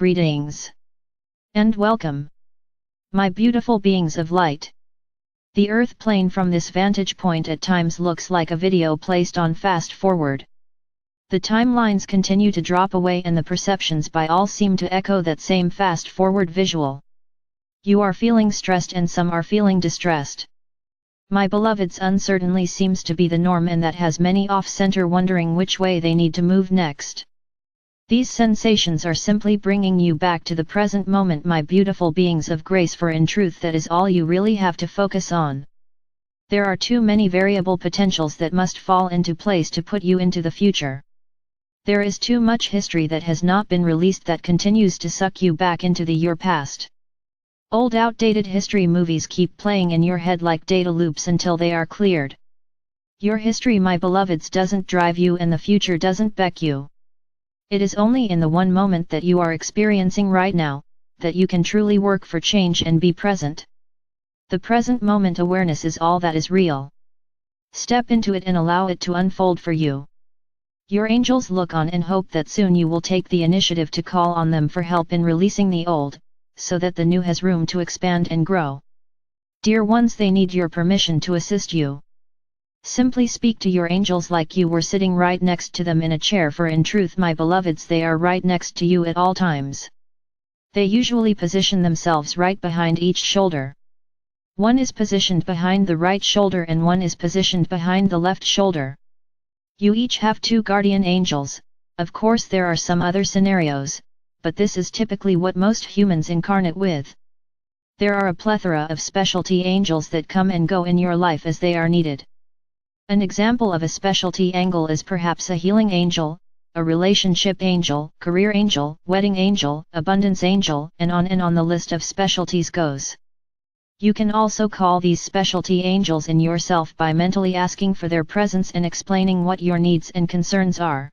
Greetings and welcome, my beautiful beings of light. The earth plane from this vantage point at times looks like a video placed on fast forward. The timelines continue to drop away and the perceptions by all seem to echo that same fast forward visual. You are feeling stressed and some are feeling distressed. My beloveds, uncertainty seems to be the norm, and that has many off-center wondering which way they need to move next. These sensations are simply bringing you back to the present moment, my beautiful beings of grace, for in truth that is all you really have to focus on. There are too many variable potentials that must fall into place to put you into the future. There is too much history that has not been released that continues to suck you back into the your past. Old outdated history movies keep playing in your head like data loops until they are cleared. Your history, my beloveds, doesn't drive you and the future doesn't beck you. It is only in the one moment that you are experiencing right now, that you can truly work for change and be present. The present moment awareness is all that is real. Step into it and allow it to unfold for you. Your angels look on and hope that soon you will take the initiative to call on them for help in releasing the old, so that the new has room to expand and grow. Dear ones, they need your permission to assist you. Simply speak to your angels like you were sitting right next to them in a chair, for in truth, my beloveds, they are right next to you at all times. They usually position themselves right behind each shoulder. One is positioned behind the right shoulder and one is positioned behind the left shoulder. You each have two guardian angels. Of course there are some other scenarios, but this is typically what most humans incarnate with. There are a plethora of specialty angels that come and go in your life as they are needed. An example of a specialty angel is perhaps a healing angel, a relationship angel, career angel, wedding angel, abundance angel, and on the list of specialties goes. You can also call these specialty angels in yourself by mentally asking for their presence and explaining what your needs and concerns are.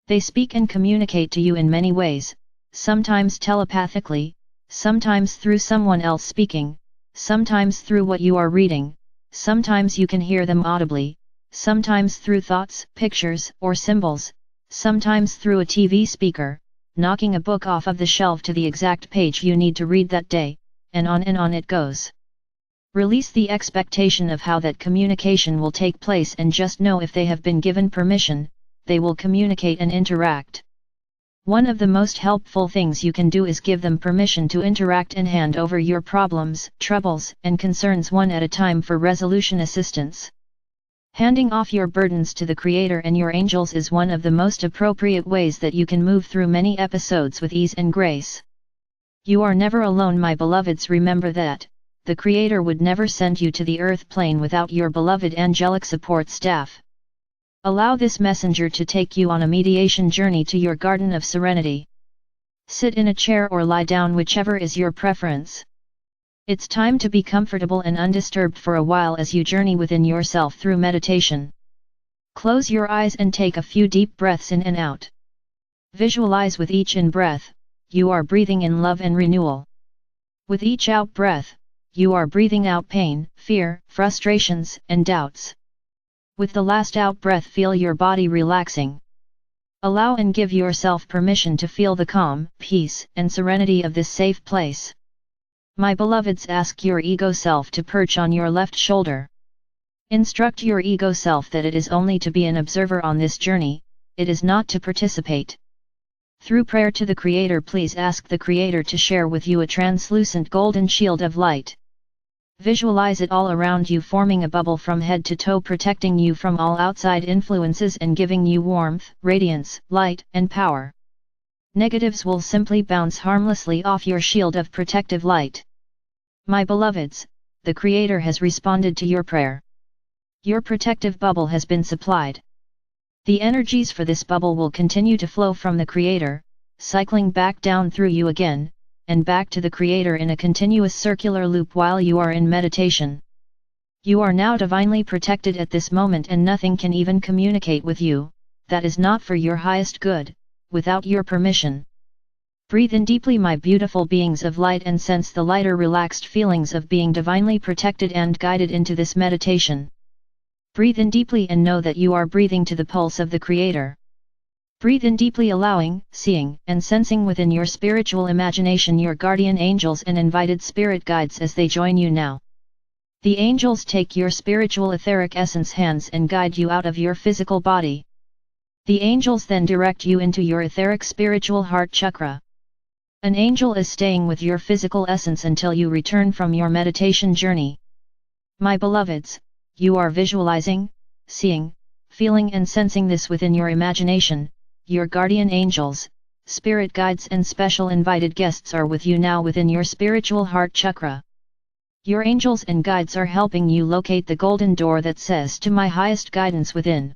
They speak and communicate to you in many ways, sometimes telepathically, sometimes through someone else speaking, sometimes through what you are reading. Sometimes you can hear them audibly, sometimes through thoughts, pictures, or symbols, sometimes through a TV speaker, knocking a book off of the shelf to the exact page you need to read that day, and on it goes. Release the expectation of how that communication will take place and just know if they have been given permission, they will communicate and interact. One of the most helpful things you can do is give them permission to interact and hand over your problems, troubles, and concerns one at a time for resolution assistance. Handing off your burdens to the Creator and your angels is one of the most appropriate ways that you can move through many episodes with ease and grace. You are never alone, my beloveds. Remember that the Creator would never send you to the earth plane without your beloved angelic support staff. Allow this messenger to take you on a mediation journey to your garden of serenity. Sit in a chair or lie down, whichever is your preference. It's time to be comfortable and undisturbed for a while as you journey within yourself through meditation. Close your eyes and take a few deep breaths in and out. Visualize with each in-breath, you are breathing in love and renewal. With each out-breath, you are breathing out pain, fear, frustrations, and doubts. With the last out-breath, feel your body relaxing. Allow and give yourself permission to feel the calm, peace, and serenity of this safe place. My beloveds, ask your ego self to perch on your left shoulder. Instruct your ego self that it is only to be an observer on this journey, it is not to participate. Through prayer to the Creator, please ask the Creator to share with you a translucent golden shield of light. Visualize it all around you, forming a bubble from head to toe, protecting you from all outside influences and giving you warmth, radiance, light, and power. Negatives will simply bounce harmlessly off your shield of protective light. My beloveds, the Creator has responded to your prayer. Your protective bubble has been supplied. The energies for this bubble will continue to flow from the Creator, cycling back down through you again, and back to the Creator in a continuous circular loop while you are in meditation. You are now divinely protected at this moment, and nothing can even communicate with you, that is not for your highest good, without your permission. Breathe in deeply, my beautiful beings of light, and sense the lighter, relaxed feelings of being divinely protected and guided into this meditation. Breathe in deeply and know that you are breathing to the pulse of the Creator. Breathe in deeply, allowing, seeing, and sensing within your spiritual imagination your guardian angels and invited spirit guides as they join you now. The angels take your spiritual etheric essence hands and guide you out of your physical body. The angels then direct you into your etheric spiritual heart chakra. An angel is staying with your physical essence until you return from your meditation journey. My beloveds, you are visualizing, seeing, feeling and sensing this within your imagination. Your guardian angels, spirit guides and special invited guests are with you now within your spiritual heart chakra. Your angels and guides are helping you locate the golden door that says to my highest guidance within.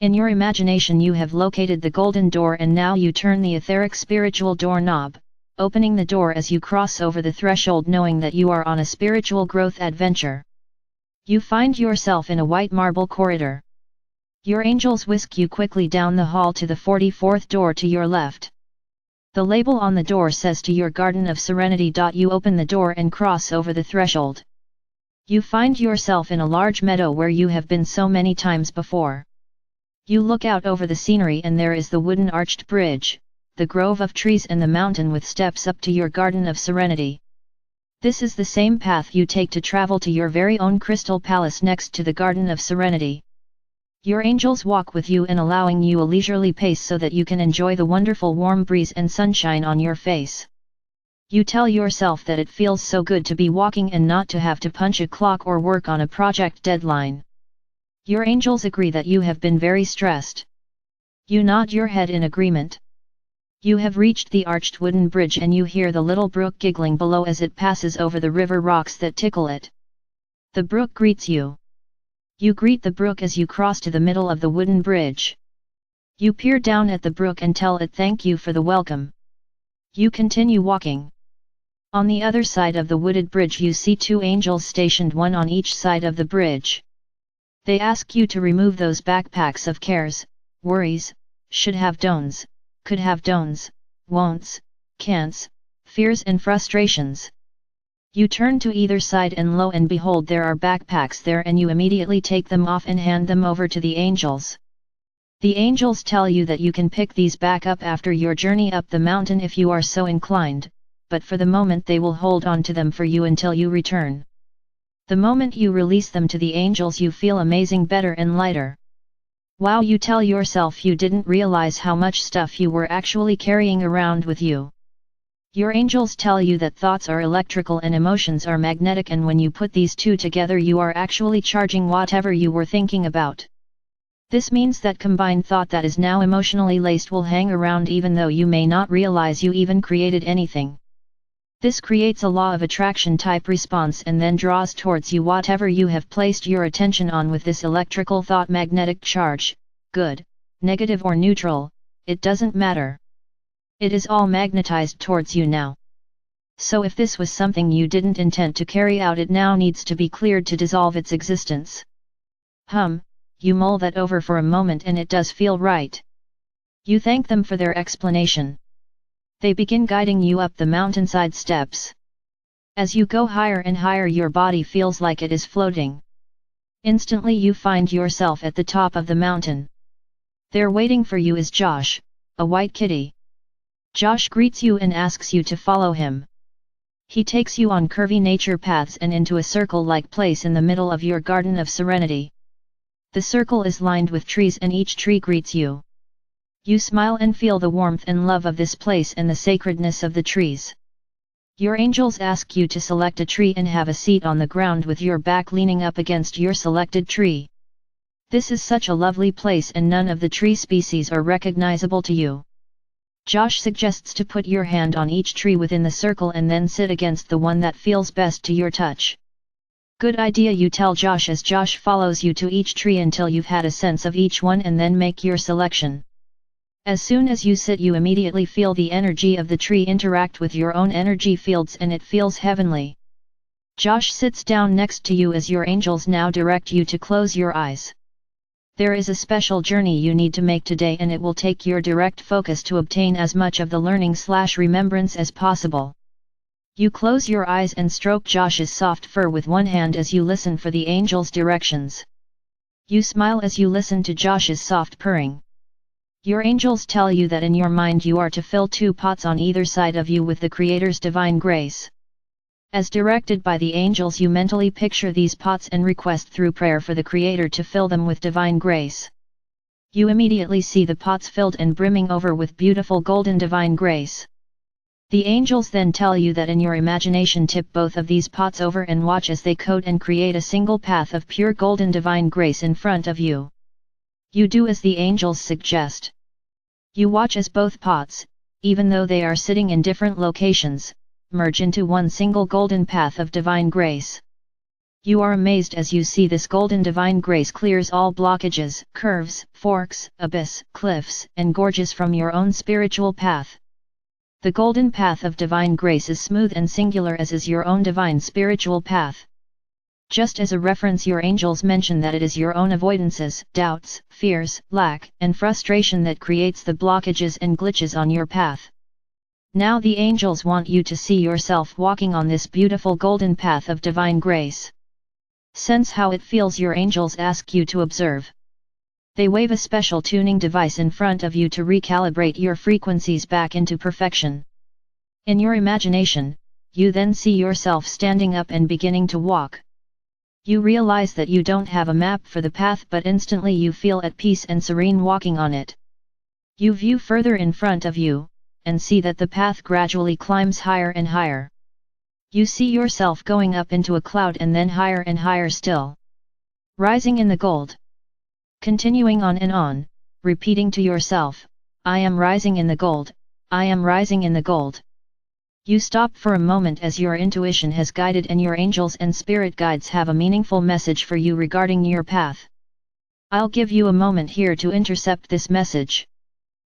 In your imagination you have located the golden door and now you turn the etheric spiritual door knob, opening the door as you cross over the threshold knowing that you are on a spiritual growth adventure. You find yourself in a white marble corridor. Your angels whisk you quickly down the hall to the 44th door to your left. The label on the door says to your Garden of Serenity. You open the door and cross over the threshold. You find yourself in a large meadow where you have been so many times before. You look out over the scenery and there is the wooden arched bridge, the grove of trees and the mountain with steps up to your Garden of Serenity. This is the same path you take to travel to your very own crystal palace next to the Garden of Serenity. Your angels walk with you and allowing you a leisurely pace so that you can enjoy the wonderful warm breeze and sunshine on your face. You tell yourself that it feels so good to be walking and not to have to punch a clock or work on a project deadline. Your angels agree that you have been very stressed. You nod your head in agreement. You have reached the arched wooden bridge and you hear the little brook giggling below as it passes over the river rocks that tickle it. The brook greets you. You greet the brook as you cross to the middle of the wooden bridge. You peer down at the brook and tell it thank you for the welcome. You continue walking. On the other side of the wooded bridge you see two angels stationed one on each side of the bridge. They ask you to remove those backpacks of cares, worries, should have don'ts, could have don'ts, won'ts, can'ts, fears and frustrations. You turn to either side and lo and behold there are backpacks there and you immediately take them off and hand them over to the angels. The angels tell you that you can pick these back up after your journey up the mountain if you are so inclined, but for the moment they will hold on to them for you until you return. The moment you release them to the angels you feel amazing, better and lighter. Wow, you tell yourself you didn't realize how much stuff you were actually carrying around with you. Your angels tell you that thoughts are electrical and emotions are magnetic, and when you put these two together you are actually charging whatever you were thinking about. This means that combined thought that is now emotionally laced will hang around even though you may not realize you even created anything. This creates a law of attraction type response and then draws towards you whatever you have placed your attention on with this electrical thought magnetic charge, good, negative or neutral, it doesn't matter. It is all magnetized towards you now. So if this was something you didn't intend to carry out, it now needs to be cleared to dissolve its existence. You mull that over for a moment and it does feel right. You thank them for their explanation. They begin guiding you up the mountainside steps. As you go higher and higher your body feels like it is floating. Instantly you find yourself at the top of the mountain. There waiting for you is Josh, a white kitty. Josh greets you and asks you to follow him. He takes you on curvy nature paths and into a circle-like place in the middle of your Garden of Serenity. The circle is lined with trees and each tree greets you. You smile and feel the warmth and love of this place and the sacredness of the trees. Your angels ask you to select a tree and have a seat on the ground with your back leaning up against your selected tree. This is such a lovely place and none of the tree species are recognizable to you. Josh suggests to put your hand on each tree within the circle and then sit against the one that feels best to your touch. Good idea, you tell Josh as Josh follows you to each tree until you've had a sense of each one and then make your selection. As soon as you sit you immediately feel the energy of the tree interact with your own energy fields and it feels heavenly. Josh sits down next to you as your angels now direct you to close your eyes. There is a special journey you need to make today and it will take your direct focus to obtain as much of the learning/remembrance as possible. You close your eyes and stroke Josh's soft fur with one hand as you listen for the angel's directions. You smile as you listen to Josh's soft purring. Your angels tell you that in your mind you are to fill 2 pots on either side of you with the Creator's divine grace. As directed by the angels, you mentally picture these pots and request through prayer for the Creator to fill them with divine grace. You immediately see the pots filled and brimming over with beautiful golden divine grace. The angels then tell you that in your imagination tip both of these pots over and watch as they coat and create a single path of pure golden divine grace in front of you. You do as the angels suggest. You watch as both pots, even though they are sitting in different locations, merge into one single golden path of divine grace. You are amazed as you see this golden divine grace clears all blockages, curves, forks, abyss, cliffs, and gorges from your own spiritual path. The golden path of divine grace is smooth and singular as is your own divine spiritual path. Just as a reference, your angels mention that it is your own avoidances, doubts, fears, lack, and frustration that creates the blockages and glitches on your path. Now the angels want you to see yourself walking on this beautiful golden path of divine grace. Sense how it feels. Your angels ask you to observe. They wave a special tuning device in front of you to recalibrate your frequencies back into perfection. In your imagination, you then see yourself standing up and beginning to walk. You realize that you don't have a map for the path, but instantly you feel at peace and serene walking on it. You view further in front of you, and see that the path gradually climbs higher and higher. You see yourself going up into a cloud and then higher and higher still. Rising in the gold. Continuing on and on, repeating to yourself, I am rising in the gold, I am rising in the gold. You stop for a moment as your intuition has guided and your angels and spirit guides have a meaningful message for you regarding your path. I'll give you a moment here to intercept this message.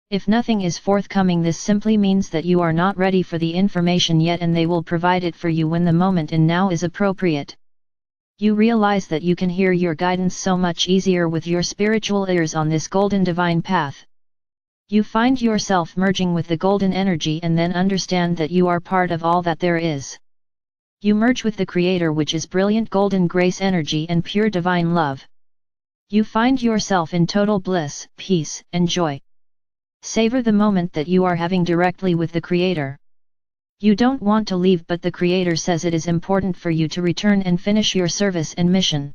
If nothing is forthcoming, this simply means that you are not ready for the information yet, and they will provide it for you when the moment and now is appropriate. You realize that you can hear your guidance so much easier with your spiritual ears on this golden divine path. You find yourself merging with the golden energy and then understand that you are part of all that there is. You merge with the Creator, which is brilliant golden grace energy and pure divine love. You find yourself in total bliss, peace, and joy. Savor the moment that you are having directly with the Creator. You don't want to leave, but the Creator says it is important for you to return and finish your service and mission.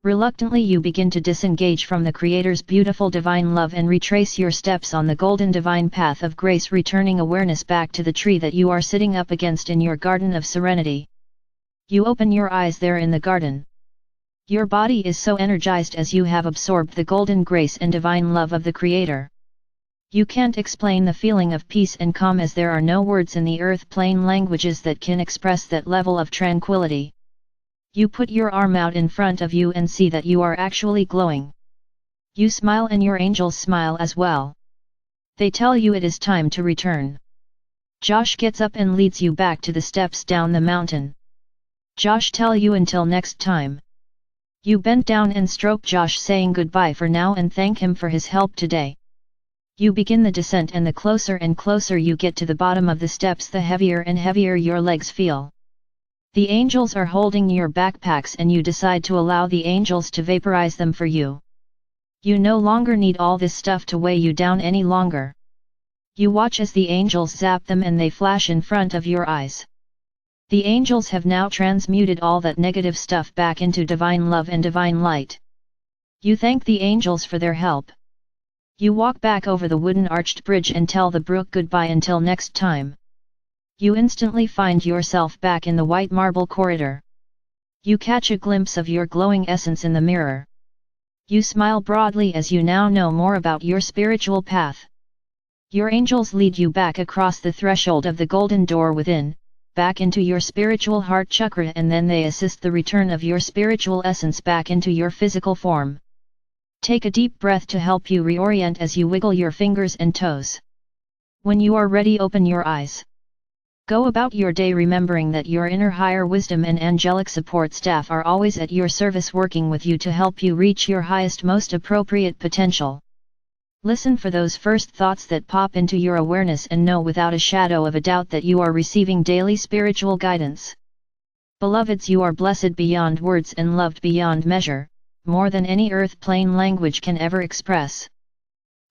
Reluctantly you begin to disengage from the Creator's beautiful divine love and retrace your steps on the golden divine path of grace, returning awareness back to the tree that you are sitting up against in your garden of serenity. You open your eyes there in the garden. Your body is so energized as you have absorbed the golden grace and divine love of the Creator. You can't explain the feeling of peace and calm, as there are no words in the earth plane languages that can express that level of tranquility. You put your arm out in front of you and see that you are actually glowing. You smile and your angels smile as well. They tell you it is time to return. Josh gets up and leads you back to the steps down the mountain. Josh tell you until next time. You bend down and stroke Josh, saying goodbye for now and thank him for his help today. You begin the descent, and the closer and closer you get to the bottom of the steps, the heavier and heavier your legs feel. The angels are holding your backpacks and you decide to allow the angels to vaporize them for you. You no longer need all this stuff to weigh you down any longer. You watch as the angels zap them and they flash in front of your eyes. The angels have now transmuted all that negative stuff back into divine love and divine light. You thank the angels for their help. You walk back over the wooden arched bridge and tell the brook goodbye until next time. You instantly find yourself back in the white marble corridor. You catch a glimpse of your glowing essence in the mirror. You smile broadly as you now know more about your spiritual path. Your angels lead you back across the threshold of the golden door within, back into your spiritual heart chakra, and then they assist the return of your spiritual essence back into your physical form. Take a deep breath to help you reorient as you wiggle your fingers and toes. When you are ready, open your eyes. Go about your day remembering that your inner higher wisdom and angelic support staff are always at your service, working with you to help you reach your highest, most appropriate potential. Listen for those first thoughts that pop into your awareness and know without a shadow of a doubt that you are receiving daily spiritual guidance. Beloveds, you are blessed beyond words and loved beyond measure, more than any earth plane language can ever express.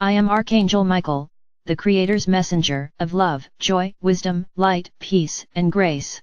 I am Archangel Michael, the Creator's messenger of love, joy, wisdom, light, peace, and grace.